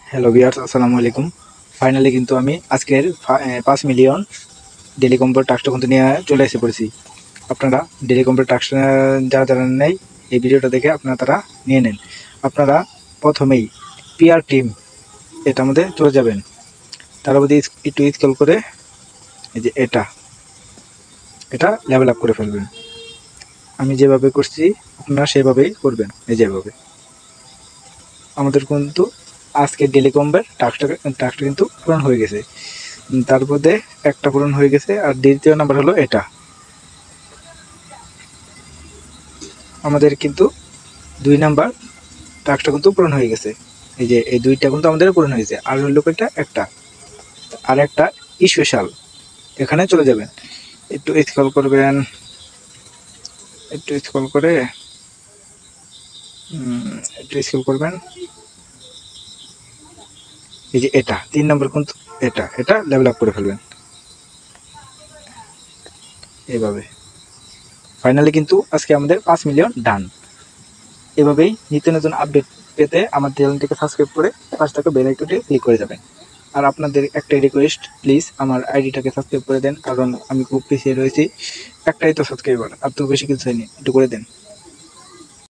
Hello viewers, আসসালামু আলাইকুম। Finally কিন্তু আমি আজকের 5 মিলিয়ন ডেইলি কম্বো টাস্কটা কিন্তু নিয়ে চলে এসে পড়েছি। আপনারা ডেইলি কম্বো টাস্ক যারা যারা নেই, এই ভিডিওটা দেখে আপনারা তারা নিয়ে নেন। আপনারা প্রথমেই পিআর টিম এটার মধ্যে চলে যাবেন। তার মধ্যে একটু স্ক্রল করে এই যে এটা লেভেল আপ করে ফেলবেন। আমি যেভাবে করছি আপনারা সেভাবেই করবেন। এই যেভাবে আমাদের কিন্তু আজকে ডেইলি কম্বোর টাস্কটা কিন্তু পূরণ হয়ে গেছে। তার মধ্যে একটা পূরণ হয়ে গেছে, আর দ্বিতীয় নাম্বার হলো এটা। আমাদের কিন্তু 2 নাম্বার টাস্কটা কিন্তু পূরণ হয়ে গেছে। এই যে এই দুইটা কিন্তু আমাদের পূরণ হয়েছে, আর হলো একটা আর একটা স্পেশাল। এখানে চলে যাবেন, একটু স্ক্রল করবেন, একটু স্ক্রল করে একটু স্ক্রল করবেন। এই যে এটা 3 নাম্বার কিন্তু এটা লেভেল আপ করে ফেলবেন এইভাবে। ফাইনালি কিন্তু আজকে আমাদের 5 মিলিয়ন ডান। এভাবেই নিত্য নতুন আপডেট পেতে আমার চ্যানেলটিকে সাবস্ক্রাইব করে পাশে থাকা বেল আইকনটি ক্লিক করে যাবেন। আর আপনাদের একটাই রিকোয়েস্ট, প্লিজ আমার আইডিটাকে সাবস্ক্রাইব করে দেন, কারণ আমি খুব পিছিয়ে রয়েছি। একটাই তো সাবস্ক্রাইবার, আর তো বেশি কিছু হয়নি, একটু করে দেন।